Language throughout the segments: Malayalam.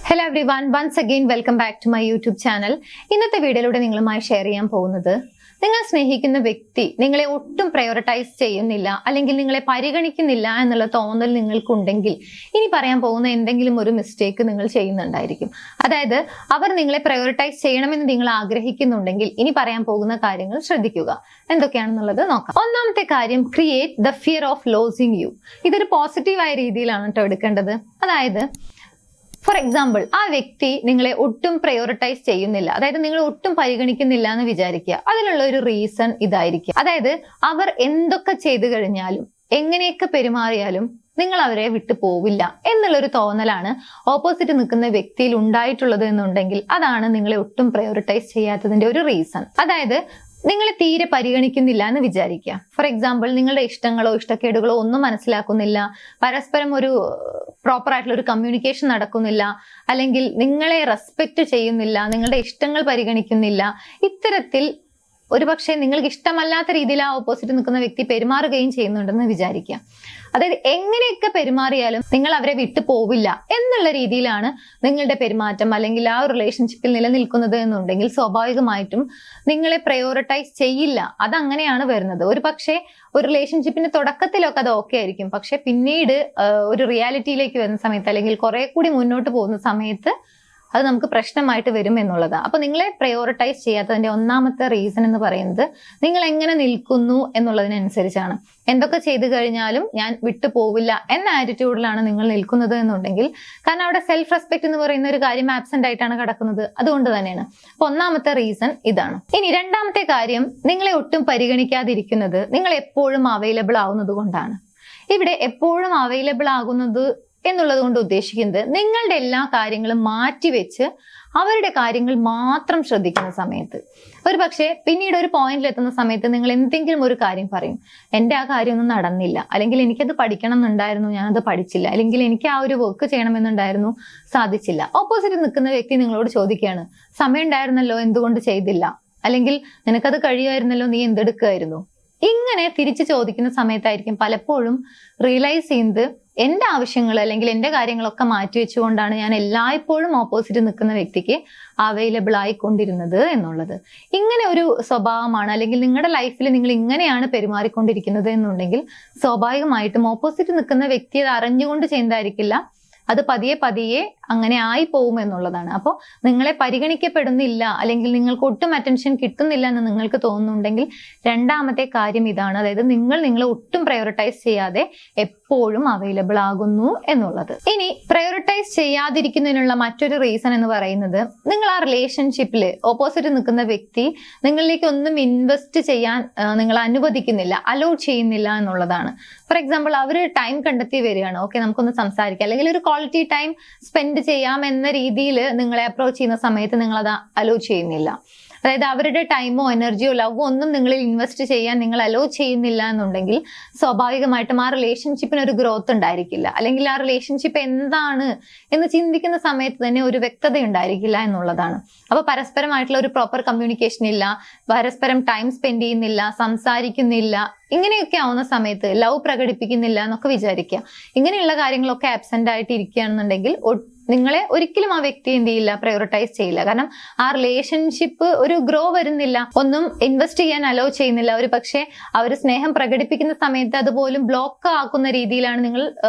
Hello everyone, once again welcome back to my YouTube channel. ഇന്നത്തെ വീഡിയോയിലൂടെ നിങ്ങളുമായി ഷെയർ ചെയ്യാൻ പോകുന്നത് നിങ്ങൾ സ്നേഹിക്കുന്ന വ്യക്തി നിങ്ങളെ ഒട്ടും പ്രയോറിറ്റൈസ് ചെയ്യുന്നില്ല അല്ലെങ്കിൽ നിങ്ങളെ പരിഗണിക്കുന്നില്ല എന്നുള്ള തോന്നൽ നിങ്ങൾക്കുണ്ടെങ്കിൽ ഇനി പറയാൻ പോകുന്ന എന്തെങ്കിലും ഒരു മിസ്റ്റേക്ക് നിങ്ങൾ ചെയ്യുന്നുണ്ടായിരിക്കും. അതായത് അവർ നിങ്ങളെ പ്രയോറിറ്റൈസ് ചെയ്യണമെന്ന് നിങ്ങൾ ആഗ്രഹിക്കുന്നുണ്ടെങ്കിൽ ഇനി പറയാൻ പോകുന്ന കാര്യങ്ങൾ ശ്രദ്ധിക്കുക. എന്തൊക്കെയാണെന്നുള്ളത് നോക്കാം. ഒന്നാമത്തെ കാര്യം, create the fear of losing you. ഇതൊരു പോസിറ്റീവായ രീതിയിലാണ് കേട്ടോ എടുക്കേണ്ടത്. അതായത് ഫോർ എക്സാമ്പിൾ, ആ വ്യക്തി നിങ്ങളെ ഒട്ടും പ്രയോറിറ്റൈസ് ചെയ്യുന്നില്ല, അതായത് നിങ്ങൾ ഒട്ടും പരിഗണിക്കുന്നില്ല എന്ന് വിചാരിക്കുക. അതിനുള്ള ഒരു റീസൺ ഇതായിരിക്കും. അതായത് അവർ എന്തൊക്കെ ചെയ്തു കഴിഞ്ഞാലും എങ്ങനെയൊക്കെ പെരുമാറിയാലും നിങ്ങൾ അവരെ വിട്ടു പോവില്ല എന്നുള്ളൊരു തോന്നലാണ് ഓപ്പോസിറ്റ് നിൽക്കുന്ന വ്യക്തിയിൽ ഉണ്ടായിട്ടുള്ളത് എന്നുണ്ടെങ്കിൽ അതാണ് നിങ്ങളെ ഒട്ടും പ്രയോറിറ്റൈസ് ചെയ്യാത്തതിന്റെ ഒരു റീസൺ. അതായത് നിങ്ങളെ തീരെ പരിഗണിക്കുന്നില്ല എന്ന് വിചാരിക്കുക. ഫോർ എക്സാമ്പിൾ, നിങ്ങളുടെ ഇഷ്ടങ്ങളോ ഇഷ്ടക്കേടുകളോ ഒന്നും മനസ്സിലാക്കുന്നില്ല, പരസ്പരം ഒരു പ്രോപ്പർ ആയിട്ടുള്ള ഒരു കമ്മ്യൂണിക്കേഷൻ നടക്കുന്നില്ല, അല്ലെങ്കിൽ നിങ്ങളെ റെസ്പെക്ട് ചെയ്യുന്നില്ല, നിങ്ങളുടെ ഇഷ്ടങ്ങൾ പരിഗണിക്കുന്നില്ല. ഇത്തരത്തിൽ ഒരുപക്ഷെ നിങ്ങൾക്ക് ഇഷ്ടമല്ലാത്ത രീതിയിൽ ആ ഓപ്പോസിറ്റ് നിൽക്കുന്ന വ്യക്തി പെരുമാറുകയും ചെയ്യുന്നുണ്ടെന്ന് വിചാരിക്കുക. അതായത് എങ്ങനെയൊക്കെ പെരുമാറിയാലും നിങ്ങൾ അവരെ വിട്ടു പോവില്ല എന്നുള്ള രീതിയിലാണ് നിങ്ങളുടെ പെരുമാറ്റം അല്ലെങ്കിൽ ആ ഒരു റിലേഷൻഷിപ്പിൽ നിലനിൽക്കുന്നത് എന്നുണ്ടെങ്കിൽ സ്വാഭാവികമായിട്ടും നിങ്ങളെ പ്രയോറിറ്റൈസ് ചെയ്യില്ല. അതങ്ങനെയാണ് വരുന്നത്. ഒരു പക്ഷേ ഒരു റിലേഷൻഷിപ്പിന്റെ തുടക്കത്തിലൊക്കെ അത് ഓക്കെ ആയിരിക്കും, പക്ഷെ പിന്നീട് ഒരു റിയാലിറ്റിയിലേക്ക് വരുന്ന സമയത്ത് അല്ലെങ്കിൽ കുറെ കൂടി മുന്നോട്ട് പോകുന്ന സമയത്ത് അത് നമുക്ക് പ്രശ്നമായിട്ട് വരും എന്നുള്ളതാണ്. അപ്പൊ നിങ്ങളെ പ്രയോറിറ്റൈസ് ചെയ്യാത്തതിന്റെ ഒന്നാമത്തെ റീസൺ എന്ന് പറയുന്നത് നിങ്ങൾ എങ്ങനെ നിൽക്കുന്നു എന്നുള്ളതിനനുസരിച്ചാണ്. എന്തൊക്കെ ചെയ്തു കഴിഞ്ഞാലും ഞാൻ വിട്ടു പോവില്ല എന്ന ആറ്റിറ്റ്യൂഡിലാണ് നിങ്ങൾ നിൽക്കുന്നത് എന്നുണ്ടെങ്കിൽ, കാരണം അവിടെ സെൽഫ് റെസ്പെക്ട് എന്ന് പറയുന്ന ഒരു കാര്യം ആബ്സെന്റ് ആയിട്ടാണ് കിടക്കുന്നത്. അതുകൊണ്ട് തന്നെയാണ്. അപ്പൊ ഒന്നാമത്തെ റീസൺ ഇതാണ്. ഇനി രണ്ടാമത്തെ കാര്യം, നിങ്ങളെ ഒട്ടും പരിഗണിക്കാതിരിക്കുന്നത് നിങ്ങൾ എപ്പോഴും അവൈലബിൾ ആവുന്നത് കൊണ്ടാണ്. ഇവിടെ എപ്പോഴും അവൈലബിൾ ആകുന്നത് എന്നുള്ളത് കൊണ്ട് ഉദ്ദേശിക്കുന്നത് നിങ്ങളുടെ എല്ലാ കാര്യങ്ങളും മാറ്റിവെച്ച് അവരുടെ കാര്യങ്ങൾ മാത്രം ശ്രദ്ധിക്കുന്ന സമയത്ത്. ഒരു പക്ഷേ പിന്നീട് ഒരു പോയിന്റിൽ എത്തുന്ന സമയത്ത് നിങ്ങൾ എന്തെങ്കിലും ഒരു കാര്യം പറയും, എൻ്റെ ആ കാര്യമൊന്നും നടന്നില്ല, അല്ലെങ്കിൽ എനിക്കത് പഠിക്കണം എന്നുണ്ടായിരുന്നു, ഞാനത് പഠിച്ചില്ല, അല്ലെങ്കിൽ എനിക്ക് ആ ഒരു വർക്ക് ചെയ്യണമെന്നുണ്ടായിരുന്നു, സാധിച്ചില്ല. ഓപ്പോസിറ്റ് നിൽക്കുന്ന വ്യക്തി നിങ്ങളോട് ചോദിക്കുകയാണ്, സമയം ഉണ്ടായിരുന്നല്ലോ എന്തുകൊണ്ട് ചെയ്തില്ല, അല്ലെങ്കിൽ നിനക്കത് കഴിയുമായിരുന്നല്ലോ നീ എന്തെടുക്കുമായിരുന്നു. ഇങ്ങനെ തിരിച്ചു ചോദിക്കുന്ന സമയത്തായിരിക്കും പലപ്പോഴും റിയലൈസ് ചെയ്യുന്നത് എന്റെ ആവശ്യങ്ങൾ അല്ലെങ്കിൽ എന്റെ കാര്യങ്ങളൊക്കെ മാറ്റിവെച്ചുകൊണ്ടാണ് ഞാൻ എല്ലായ്പ്പോഴും ഓപ്പോസിറ്റ് നിൽക്കുന്ന വ്യക്തിക്ക് അവൈലബിൾ ആയിക്കൊണ്ടിരുന്നത് എന്നുള്ളത്. ഇങ്ങനെ ഒരു സ്വഭാവമാണ് അല്ലെങ്കിൽ നിങ്ങളുടെ ലൈഫിൽ നിങ്ങൾ ഇങ്ങനെയാണ് പെരുമാറിക്കൊണ്ടിരിക്കുന്നത് എന്നുണ്ടെങ്കിൽ സ്വാഭാവികമായിട്ടും ഓപ്പോസിറ്റ് നിൽക്കുന്ന വ്യക്തി അത് അറിഞ്ഞുകൊണ്ട് ചെയ്യുന്നതായിരിക്കില്ല, അത് പതിയെ പതിയെ അങ്ങനെ ആയി പോകും എന്നുള്ളതാണ്. അപ്പോൾ നിങ്ങളെ പരിഗണിക്കപ്പെടുന്നില്ല അല്ലെങ്കിൽ നിങ്ങൾക്ക് ഒട്ടും അറ്റൻഷൻ കിട്ടുന്നില്ല എന്ന് നിങ്ങൾക്ക് തോന്നുന്നുണ്ടെങ്കിൽ രണ്ടാമത്തെ കാര്യം ഇതാണ്. അതായത് നിങ്ങളെ ഒട്ടും പ്രയോറിറ്റൈസ് ചെയ്യാതെ എപ്പോഴും അവൈലബിൾ ആകുന്നു എന്നുള്ളത്. ഇനി പ്രയോറിറ്റൈസ് ചെയ്യാതിരിക്കുന്നതിനുള്ള മറ്റൊരു റീസൺ എന്ന് പറയുന്നത്, നിങ്ങൾ ആ റിലേഷൻഷിപ്പിൽ ഓപ്പോസിറ്റ് നിൽക്കുന്ന വ്യക്തി നിങ്ങളിലേക്ക് ഒന്നും ഇൻവെസ്റ്റ് ചെയ്യാൻ നിങ്ങൾ അനുവദിക്കുന്നില്ല, അലോ ചെയ്യുന്നില്ല എന്നുള്ളതാണ്. ഫോർ എക്സാമ്പിൾ, അവർ ടൈം കണ്ടെത്തി വരികയാണ്, ഓക്കെ നമുക്കൊന്ന് സംസാരിക്കാം, അല്ലെങ്കിൽ ഒരു ക്വാളിറ്റി ടൈം സ്പെൻഡ് ചെയ്യാം എന്ന രീതിയിൽ നിങ്ങളെ അപ്രോച്ച് ചെയ്യുന്ന സമയത്ത് നിങ്ങൾ അത് അലോ ചെയ്യുന്നില്ല. അതായത് അവരുടെ ടൈമോ എനർജിയോ ലവോ ഒന്നും നിങ്ങളിൽ ഇൻവെസ്റ്റ് ചെയ്യാൻ നിങ്ങൾ അലോ ചെയ്യുന്നില്ല എന്നുണ്ടെങ്കിൽ സ്വാഭാവികമായിട്ടും ആ റിലേഷൻഷിപ്പിന് ഒരു ഗ്രോത്ത് ഉണ്ടായിരിക്കില്ല, അല്ലെങ്കിൽ ആ റിലേഷൻഷിപ്പ് എന്താണ് എന്ന് ചിന്തിക്കുന്ന സമയത്ത് തന്നെ ഒരു വ്യക്തത ഉണ്ടായിരിക്കില്ല എന്നുള്ളതാണ്. അപ്പൊ പരസ്പരമായിട്ടുള്ള ഒരു പ്രോപ്പർ കമ്മ്യൂണിക്കേഷൻ ഇല്ല, പരസ്പരം ടൈം സ്പെൻഡ് ചെയ്യുന്നില്ല, സംസാരിക്കുന്നില്ല, ഇങ്ങനെയൊക്കെ ആവുന്ന സമയത്ത് ലവ് പ്രകടിപ്പിക്കുന്നില്ല എന്നൊക്കെ വിചാരിക്കുക. ഇങ്ങനെയുള്ള കാര്യങ്ങളൊക്കെ ആബ്സെന്റ് ആയിട്ട് ഇരിക്കുകയാണെന്നുണ്ടെങ്കിൽ നിങ്ങളെ ഒരിക്കലും ആ വ്യക്തി എന്ത് ചെയ്യില്ല, പ്രയോറിറ്റൈസ് ചെയ്യില്ല. കാരണം ആ റിലേഷൻഷിപ്പ് ഒരു ഗ്രോ വരുന്നില്ല, ഒന്നും ഇൻവെസ്റ്റ് ചെയ്യാൻ അലോ ചെയ്യുന്നില്ല. ഒരു പക്ഷേ അവർ സ്നേഹം പ്രകടിപ്പിക്കുന്ന സമയത്ത് അതുപോലും ബ്ലോക്ക് ആക്കുന്ന രീതിയിലാണ് നിങ്ങൾ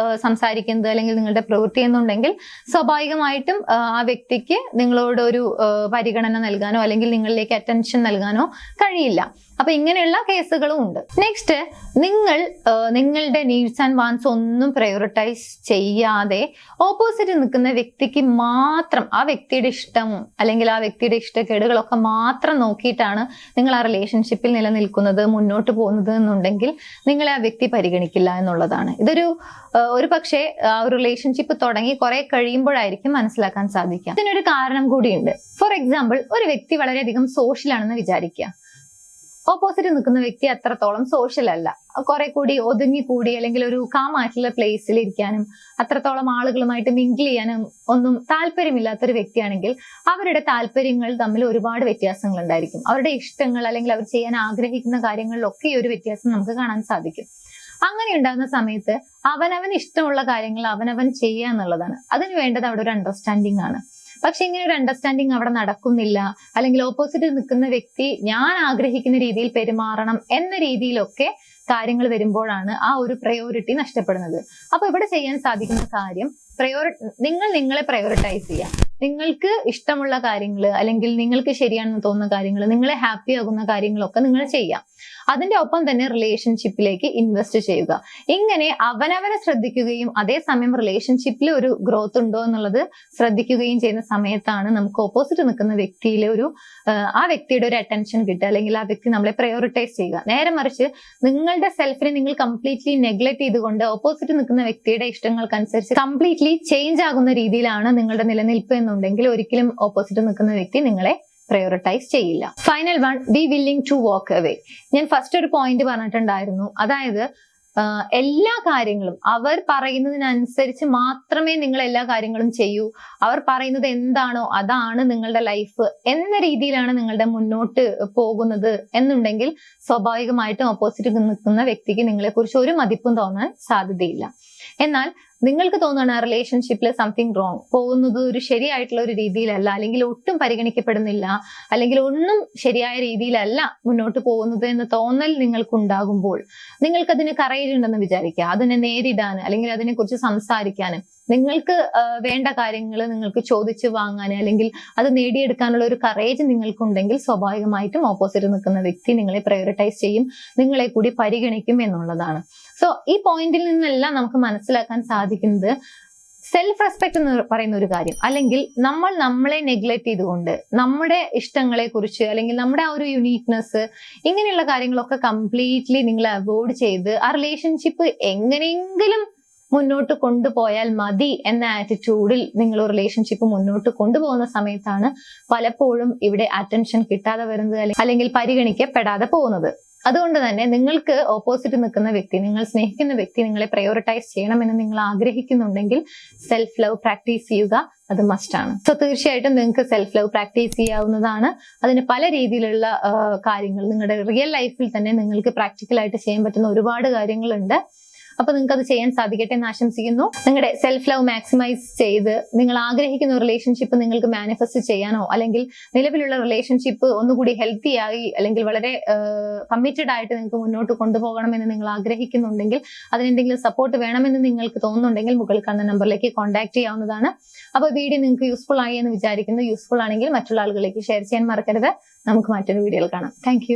സംസാരിക്കുന്നത് അല്ലെങ്കിൽ നിങ്ങളുടെ പ്രവൃത്തി എന്നുണ്ടെങ്കിൽ സ്വാഭാവികമായിട്ടും ആ വ്യക്തിക്ക് നിങ്ങളോട് ഒരു പരിഗണന നൽകാനോ അല്ലെങ്കിൽ നിങ്ങളിലേക്ക് അറ്റൻഷൻ നൽകാനോ കഴിയില്ല. അപ്പൊ ഇങ്ങനെയുള്ള കേസുകളും ഉണ്ട്. നെക്സ്റ്റ്, നിങ്ങൾ നിങ്ങളുടെ നീഡ്സ് ആൻഡ് വാൻസ് ഒന്നും പ്രയോറിറ്റൈസ് ചെയ്യാതെ ഓപ്പോസിറ്റ് നിൽക്കുന്ന വ്യക്തിക്ക് മാത്രം ആ വ്യക്തിയുടെ ഇഷ്ടം അല്ലെങ്കിൽ ആ വ്യക്തിയുടെ ഇഷ്ടക്കേടുകളൊക്കെ മാത്രം നോക്കിയിട്ടാണ് നിങ്ങൾ ആ റിലേഷൻഷിപ്പിൽ നിലനിൽക്കുന്നത്, മുന്നോട്ട് പോകുന്നത് എന്നുണ്ടെങ്കിൽ നിങ്ങളെ ആ വ്യക്തി പരിഗണിക്കില്ല എന്നുള്ളതാണ്. ഒരു പക്ഷേ ആ ഒരു റിലേഷൻഷിപ്പ് തുടങ്ങി കുറെ കഴിയുമ്പോഴായിരിക്കും മനസ്സിലാക്കാൻ സാധിക്കുക. ഇതിനൊരു കാരണം കൂടിയുണ്ട്. ഫോർ എക്സാമ്പിൾ, ഒരു വ്യക്തി വളരെയധികം സോഷ്യൽ ആണെന്ന് വിചാരിക്കുക. ഓപ്പോസിറ്റ് നിൽക്കുന്ന വ്യക്തി അത്രത്തോളം സോഷ്യൽ അല്ല, കുറെ കൂടി ഒതുങ്ങിക്കൂടി അല്ലെങ്കിൽ ഒരു കാമായിട്ടുള്ള പ്ലേസിൽ ഇരിക്കാനും അത്രത്തോളം ആളുകളുമായിട്ട് മിങ്കിൾ ചെയ്യാനും ഒന്നും താല്പര്യമില്ലാത്തൊരു വ്യക്തിയാണെങ്കിൽ അവരുടെ താല്പര്യങ്ങൾ തമ്മിൽ ഒരുപാട് വ്യത്യാസങ്ങൾ ഉണ്ടായിരിക്കും. അവരുടെ ഇഷ്ടങ്ങൾ അല്ലെങ്കിൽ അവർ ചെയ്യാൻ ആഗ്രഹിക്കുന്ന കാര്യങ്ങളിലൊക്കെ ഈ ഒരു വ്യത്യാസം നമുക്ക് കാണാൻ സാധിക്കും. അങ്ങനെ ഉണ്ടാകുന്ന സമയത്ത് അവനവൻ ഇഷ്ടമുള്ള കാര്യങ്ങൾ അവനവൻ ചെയ്യുക എന്നുള്ളതാണ്. അതിന് വേണ്ടത് അവിടെ ഒരു അണ്ടർസ്റ്റാൻഡിങ് ആണ്. പക്ഷെ ഇങ്ങനെ ഒരു അണ്ടർസ്റ്റാൻഡിങ് അവിടെ നടക്കുന്നില്ല, അല്ലെങ്കിൽ ഓപ്പോസിറ്റ് നിൽക്കുന്ന വ്യക്തി ഞാൻ ആഗ്രഹിക്കുന്ന രീതിയിൽ പെരുമാറണം എന്ന രീതിയിലൊക്കെ കാര്യങ്ങൾ വരുമ്പോഴാണ് ആ ഒരു പ്രയോറിറ്റി നഷ്ടപ്പെടുന്നത്. അപ്പൊ ഇവിടെ ചെയ്യാൻ സാധിക്കുന്ന കാര്യം നിങ്ങൾ നിങ്ങളെ പ്രയോറിറ്റൈസ് ചെയ്യുക. നിങ്ങൾക്ക് ഇഷ്ടമുള്ള കാര്യങ്ങൾ, അല്ലെങ്കിൽ നിങ്ങൾക്ക് ശരിയാണെന്ന് തോന്നുന്ന കാര്യങ്ങൾ, നിങ്ങളെ ഹാപ്പി ആകുന്ന കാര്യങ്ങളൊക്കെ നിങ്ങൾ ചെയ്യാം. അതിന്റെ ഒപ്പം തന്നെ റിലേഷൻഷിപ്പിലേക്ക് ഇൻവെസ്റ്റ് ചെയ്യുക. ഇങ്ങനെ അവനവനെ ശ്രദ്ധിക്കുകയും അതേസമയം റിലേഷൻഷിപ്പിൽ ഒരു ഗ്രോത്ത് ഉണ്ടോ എന്നുള്ളത് ശ്രദ്ധിക്കുകയും ചെയ്യുന്ന സമയത്താണ് നമുക്ക് ഓപ്പോസിറ്റ് നിൽക്കുന്ന വ്യക്തിയിലെ ആ വ്യക്തിയുടെ ഒരു അറ്റൻഷൻ കിട്ടുക, അല്ലെങ്കിൽ ആ വ്യക്തി നമ്മളെ പ്രയോറിറ്റൈസ് ചെയ്യുക. നേരെ മറിച്ച് നിങ്ങളുടെ സെൽഫിനെ നിങ്ങൾ കംപ്ലീറ്റ്ലി നെഗ്ലക്ട് ചെയ്തുകൊണ്ട് ഓപ്പോസിറ്റ് നിൽക്കുന്ന വ്യക്തിയുടെ ഇഷ്ടങ്ങൾക്കനുസരിച്ച് കംപ്ലീറ്റ്ലി ചേഞ്ച് ആകുന്ന രീതിയിലാണ് നിങ്ങളുടെ നിലനിൽപ്പ് എന്നുണ്ടെങ്കിൽ ഒരിക്കലും ഓപ്പോസിറ്റ് നിൽക്കുന്ന വ്യക്തി നിങ്ങളെ പ്രയോറിറ്റൈസ് ചെയ്യില്ല. Final one, be willing to walk away. ഞാൻ ഫസ്റ്റ് ഒരു പോയിന്റ് പറഞ്ഞിട്ടുണ്ടായിരുന്നു, അതായത് എല്ലാ കാര്യങ്ങളും അവർ പറയുന്നതിനനുസരിച്ച് മാത്രമേ നിങ്ങൾ എല്ലാ കാര്യങ്ങളും ചെയ്യൂ, അവർ പറയുന്നത് എന്താണോ അതാണ് നിങ്ങളുടെ ലൈഫ് എന്ന രീതിയിലാണ് നിങ്ങളുടെ മുന്നോട്ട് പോകുന്നത് എന്നുണ്ടെങ്കിൽ സ്വാഭാവികമായിട്ടും ഓപ്പോസിറ്റ് നിൽക്കുന്ന വ്യക്തിക്ക് നിങ്ങളെ കുറിച്ച് ഒരു മതിപ്പും തോന്നാൻ സാധ്യതയില്ല. എന്നാൽ നിങ്ങൾക്ക് തോന്നുകയാണ് റിലേഷൻഷിപ്പിൽ സംതിങ് റോങ്, പോകുന്നത് ഒരു ശരിയായിട്ടുള്ള ഒരു രീതിയിലല്ല, അല്ലെങ്കിൽ ഒട്ടും പരിഗണിക്കപ്പെടുന്നില്ല, അല്ലെങ്കിൽ ഒന്നും ശരിയായ രീതിയിലല്ല മുന്നോട്ട് പോകുന്നത് എന്ന് തോന്നൽ നിങ്ങൾക്കുണ്ടാകുമ്പോൾ നിങ്ങൾക്കതിന് കറേജ് ഉണ്ടെന്ന് വിചാരിക്കുക. അതിനെ നേരിടാൻ, അല്ലെങ്കിൽ അതിനെക്കുറിച്ച് സംസാരിക്കാനും, നിങ്ങൾക്ക് വേണ്ട കാര്യങ്ങൾ നിങ്ങൾക്ക് ചോദിച്ചു വാങ്ങാൻ, അല്ലെങ്കിൽ അത് നേടിയെടുക്കാനുള്ള ഒരു കറേജ് നിങ്ങൾക്കുണ്ടെങ്കിൽ സ്വാഭാവികമായിട്ടും ഓപ്പോസിറ്റ് നിൽക്കുന്ന വ്യക്തി നിങ്ങളെ പ്രയോറിറ്റൈസ് ചെയ്യും, നിങ്ങളെ കൂടി പരിഗണിക്കും എന്നുള്ളതാണ്. സോ ഈ പോയിന്റിൽ നിന്നെല്ലാം നമുക്ക് മനസ്സിലാക്കാൻ സാധിക്കുന്നത് സെൽഫ് റെസ്പെക്ട് എന്ന് പറയുന്ന ഒരു കാര്യം, അല്ലെങ്കിൽ നമ്മൾ നമ്മളെ നെഗ്ലക്ട് ചെയ്തുകൊണ്ട് നമ്മുടെ ഇഷ്ടങ്ങളെ കുറിച്ച്, അല്ലെങ്കിൽ നമ്മുടെ ആ ഒരു യുണീക്നെസ്, ഇങ്ങനെയുള്ള കാര്യങ്ങളൊക്കെ കംപ്ലീറ്റ്ലി നിങ്ങൾ അവോയ്ഡ് ചെയ്ത് ആ റിലേഷൻഷിപ്പ് എങ്ങനെയെങ്കിലും മുന്നോട്ട് കൊണ്ടുപോയാൽ മതി എന്ന ആറ്റിറ്റ്യൂഡിൽ നിങ്ങൾ റിലേഷൻഷിപ്പ് മുന്നോട്ട് കൊണ്ടുപോകുന്ന സമയത്താണ് പലപ്പോഴും ഇവിടെ അറ്റൻഷൻ കിട്ടാതെ വരുന്നത്, അല്ലെങ്കിൽ പരിഗണിക്കപ്പെടാതെ പോകുന്നത്. അതുകൊണ്ട് തന്നെ നിങ്ങൾക്ക് ഓപ്പോസിറ്റ് നിൽക്കുന്ന വ്യക്തി, നിങ്ങൾ സ്നേഹിക്കുന്ന വ്യക്തി നിങ്ങളെ പ്രയോറിറ്റൈസ് ചെയ്യണമെന്ന് നിങ്ങൾ ആഗ്രഹിക്കുന്നുണ്ടെങ്കിൽ സെൽഫ് ലവ് പ്രാക്ടീസ് ചെയ്യുക, അത് മസ്റ്റാണ്. സോ തീർച്ചയായിട്ടും നിങ്ങൾക്ക് സെൽഫ് ലവ് പ്രാക്ടീസ് ചെയ്യാവുന്നതാണ്. അതിന് പല രീതിയിലുള്ള കാര്യങ്ങൾ നിങ്ങളുടെ റിയൽ ലൈഫിൽ തന്നെ നിങ്ങൾക്ക് പ്രാക്ടിക്കലായിട്ട് ചെയ്യാൻ പറ്റുന്ന ഒരുപാട് കാര്യങ്ങളുണ്ട്. അപ്പൊ നിങ്ങൾക്ക് അത് ചെയ്യാൻ സാധിക്കട്ടെ എന്ന് ആശംസിക്കുന്നു. നിങ്ങളുടെ സെൽഫ് ലവ് മാക്സിമൈസ് ചെയ്ത് നിങ്ങൾ ആഗ്രഹിക്കുന്ന റിലേഷൻഷിപ്പ് നിങ്ങൾക്ക് മാനിഫെസ്റ്റ് ചെയ്യാനോ, അല്ലെങ്കിൽ നിലവിലുള്ള റിലേഷൻഷിപ്പ് ഒന്നുകൂടി ഹെൽത്തി ആയി, അല്ലെങ്കിൽ വളരെ കമ്മിറ്റഡ് ആയിട്ട് നിങ്ങൾക്ക് മുന്നോട്ട് കൊണ്ടുപോകണമെന്ന് നിങ്ങൾ ആഗ്രഹിക്കുന്നുണ്ടെങ്കിൽ, അതിനെന്തെങ്കിലും സപ്പോർട്ട് വേണമെന്ന് നിങ്ങൾക്ക് തോന്നുന്നുണ്ടെങ്കിൽ മുകളിൽ കാണുന്ന നമ്പറിലേക്ക് കോൺടാക്ട് ചെയ്യാവുന്നതാണ്. അപ്പോൾ വീഡിയോ നിങ്ങൾക്ക് യൂസ്ഫുൾ ആയി എന്ന് വിചാരിക്കുന്നു. യൂസ്ഫുൾ ആണെങ്കിൽ മറ്റുള്ള ആളുകളിലേക്ക് ഷെയർ ചെയ്യാൻ മറക്കരുത്. നമുക്ക് മറ്റൊരു വീഡിയോയിൽ കാണാം. താങ്ക്